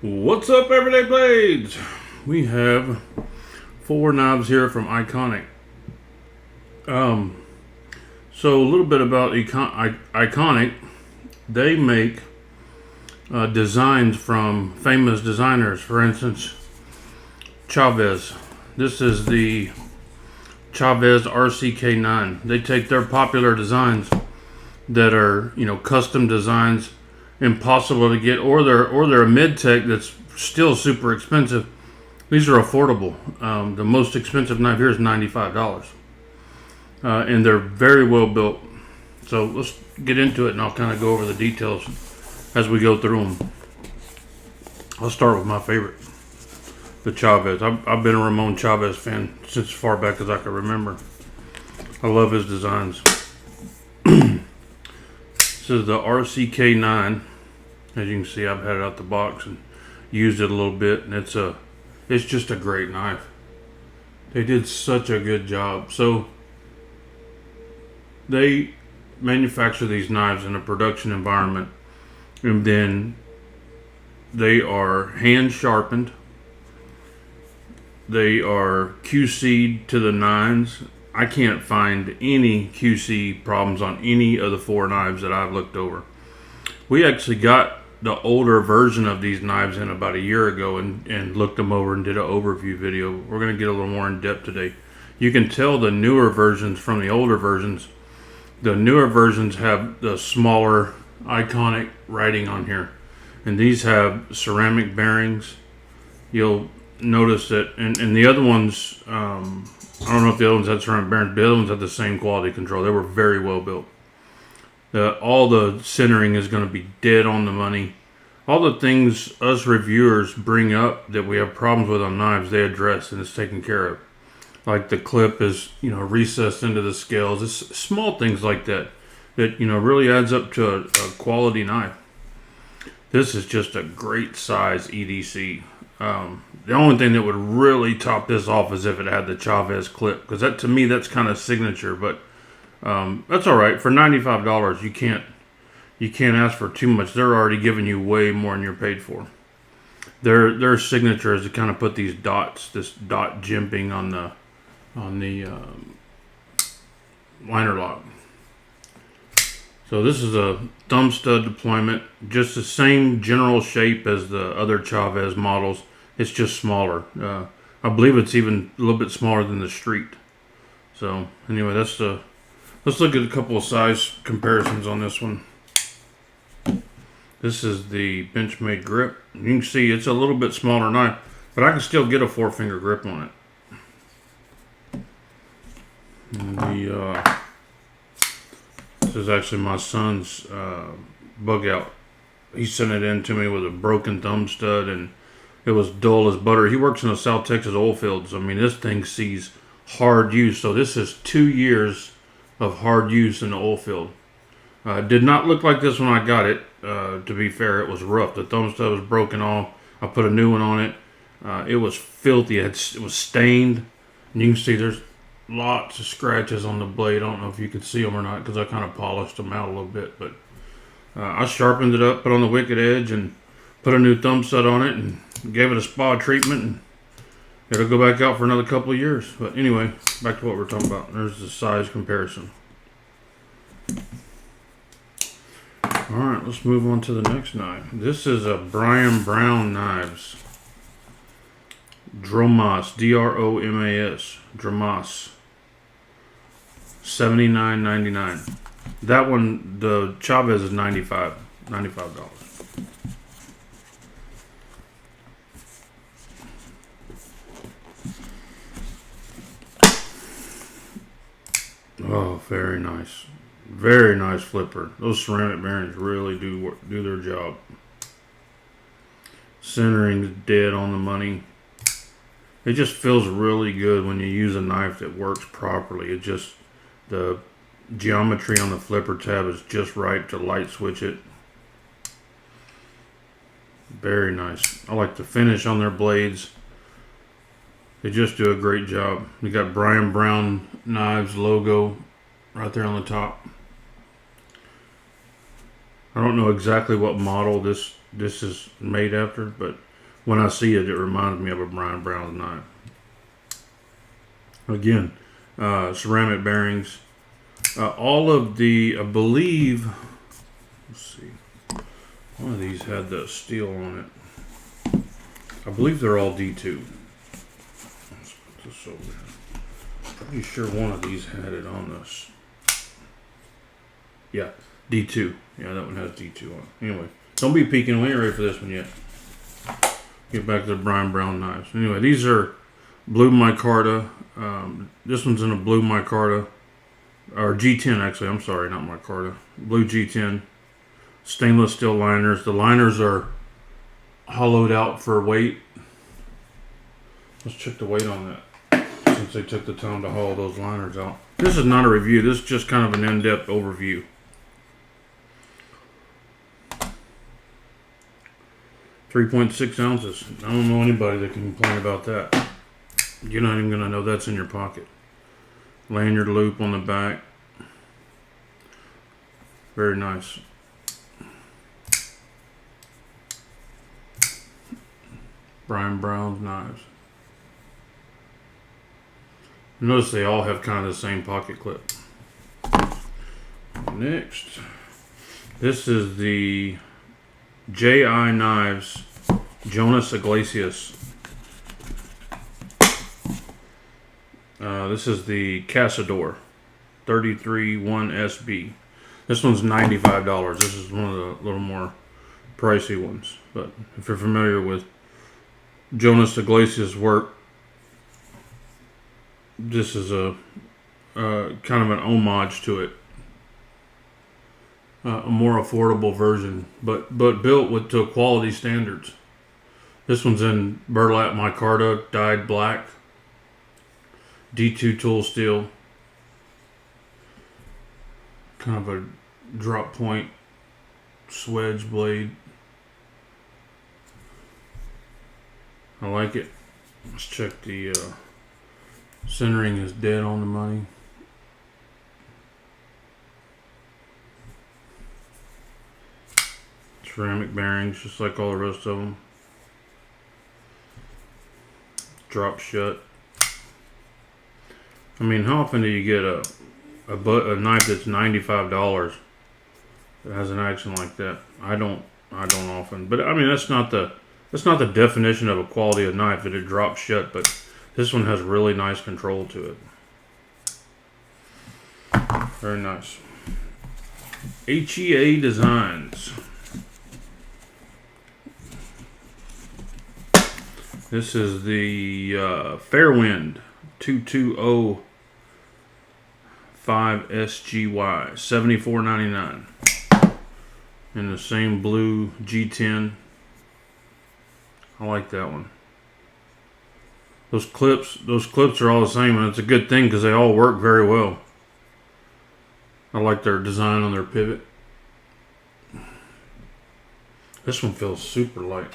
What's up, Everyday Blades? We have 4 knives here from Eikonic. So a little bit about Eikonic. They make designs from famous designers. For instance, Chavez. This is the Chavez RCK9. They take their popular designs that are, custom designs, impossible to get, or they're a mid-tech that's still super expensive. These are affordable. The most expensive knife here is $95, and they're very well built. So let's get into it, and I'll kind of go over the details as we go through them. I'll start with my favorite, the Chavez. I've been a Ramon Chavez fan since as far back as I can remember. I love his designs. This is the RCK9. As you can see, I've had it out the box and used it a little bit, and it's just a great knife. They did such a good job. So they manufacture these knives in a production environment, and then they are hand sharpened. They are QC'd to the nines. I can't find any QC problems on any of the 4 knives that I've looked over. We actually got the older version of these knives in about a year ago and looked them over and did an overview video. We're going to get a little more in depth today. You can tell the newer versions from the older versions. The newer versions have the smaller Eikonic writing on here, and these have ceramic bearings. You'll notice that, and the other ones, I don't know if the other ones had ceramic bearings, but the other ones had the same quality control. They were very well built. All the centering is going to be dead on the money. All the things us reviewers bring up that we have problems with on knives, they address, and it's taken care of. Like the clip is, recessed into the scales. It's small things like that really adds up to a quality knife. This is just a great size EDC. The only thing that would really top this off is if it had the Chavez clip, because that, to me, that's kind of signature. But that's all right. For $95, you can't ask for too much. They're already giving you way more than you're paid for. Their signature is to kind of put these dots, this dot jimping on the liner lock. So this is a thumb stud deployment, just the same general shape as the other Chavez models. It's just smaller. I believe it's even a little bit smaller than the Street. So anyway, let's look at a couple of size comparisons on this one. This is the Benchmade grip. You can see it's a little bit smaller knife, but I can still get a 4-finger grip on it. And this is actually my son's bug out. He sent it in to me with a broken thumb stud, and it was dull as butter. He works in the South Texas oil fields. I mean, this thing sees hard use. So this is 2 years of hard use in the oil field. Did not look like this when I got it. To be fair, it was rough. The thumb stud was broken off. I put a new one on it. It was filthy. It was stained. And you can see there's lots of scratches on the blade. I don't know if you could see them or not because I kind of polished them out a little bit. But I sharpened it up, put on the wicked edge, and put a new thumb stud on it, and gave it a spa treatment. And it'll go back out for another couple of years. But anyway, back to what we're talking about. There's the size comparison. Alright, let's move on to the next knife. This is a Brian Brown Knives. Dromas, D-R-O-M-A-S. Dromas. $79.99. That one, the Chavez is $95. Oh, very nice. Very nice flipper. Those ceramic bearings really do their job. Centering is dead on the money. It just feels really good when you use a knife that works properly. It just, the geometry on the flipper tab is just right to light switch it. Very nice. I like the finish on their blades. They just do a great job. You got Brian Brown Knives logo right there on the top. I don't know exactly what model this is made after, but when I see it, it reminds me of a Brian Brown's knife. Again, ceramic bearings. All of the, I believe, let's see, one of these had the steel on it. I believe they're all D2. Let's put this over there. Pretty sure one of these had it on this. Yeah, D2. Yeah, that one has D2 on it. Anyway, don't be peeking. We ain't ready for this one yet. Get back to the Brian Brown knives. Anyway, these are blue micarta. This one's in a blue micarta. Or G10, actually. I'm sorry, not micarta. Blue G10. Stainless steel liners. The liners are hollowed out for weight. Let's check the weight on that, since they took the time to hollow those liners out. This is not a review. This is just kind of an in-depth overview. .6 ounces. I don't know anybody that can complain about that. You're not even going to know that's in your pocket. Lanyard loop on the back. Very nice. Brian Brown's knives. Notice they all have kind of the same pocket clip. Next, this is the J.I. Knives Jonas Iglesias. This is the Cazador 33-1SB. This one's $95. This is one of the little more pricey ones. But if you're familiar with Jonas Iglesias' work, this is a kind of an homage to it. A more affordable version, but built to quality standards. This one's in burlap micarta, dyed black. D2 tool steel. Kind of a drop point swedge blade. I like it. Let's check the centering is dead on the money. Ceramic bearings, just like all the rest of them. Drop shut. I mean, how often do you get a knife that's $95 that has an action like that? I don't often. But I mean, that's not the definition of a quality of knife, that it drops shut. But this one has really nice control to it. Very nice. HEA Designs. This is the Fairwind 2205 SGY, $74.99. In the same blue G10. I like that one. Those clips are all the same, and it's a good thing because they all work very well. I like their design on their pivot. This one feels super light.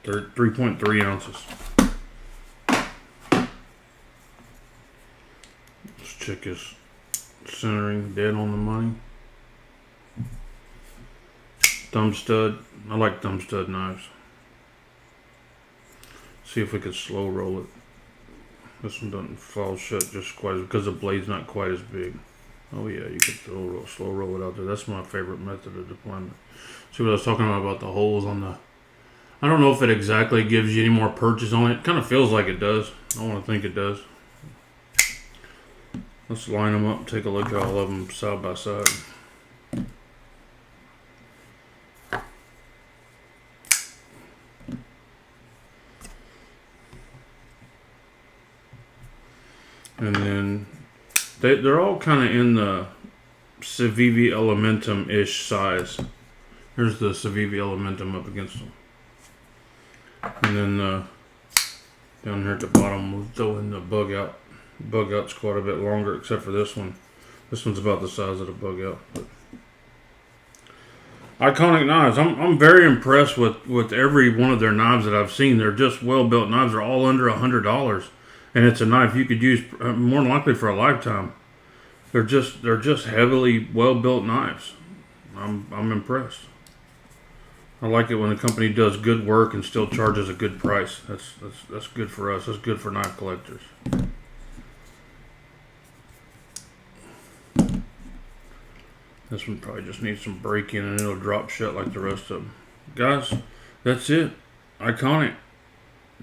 They're 3.3 ounces. Let's check his centering, dead on the money. Thumb stud. I like thumb stud knives. See if we could slow roll it. This one doesn't fall shut just quite because the blade's not quite as big. Oh yeah, you could slow roll it out there. That's my favorite method of deployment. See what I was talking about the holes on the... I don't know if it exactly gives you any more purchase on it. It kind of feels like it does. I want to think it does. Let's line them up and take a look at all of them side by side. And then they're all kind of in the Civivi Elementum-ish size. Here's the Civivi Elementum up against them. And then down here at the bottom, we'll throw in the bug out. Bug out's quite a bit longer, except for this one. This one's about the size of the bug out. But Eikonic Knives. I'm very impressed with every one of their knives that I've seen. They're just well built knives. They're all under $100. and it's a knife you could use more than likely for a lifetime. They're just heavily well built knives. I'm impressed. I like it when a company does good work and still charges a good price. That's good for us. That's good for knife collectors. This one probably just needs some break-in and it'll drop shut like the rest of them. Guys, that's it. Eikonic.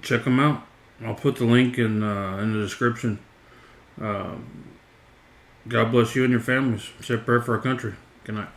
Check them out. I'll put the link in the description. God bless you and your families. Say a prayer for our country. Good night.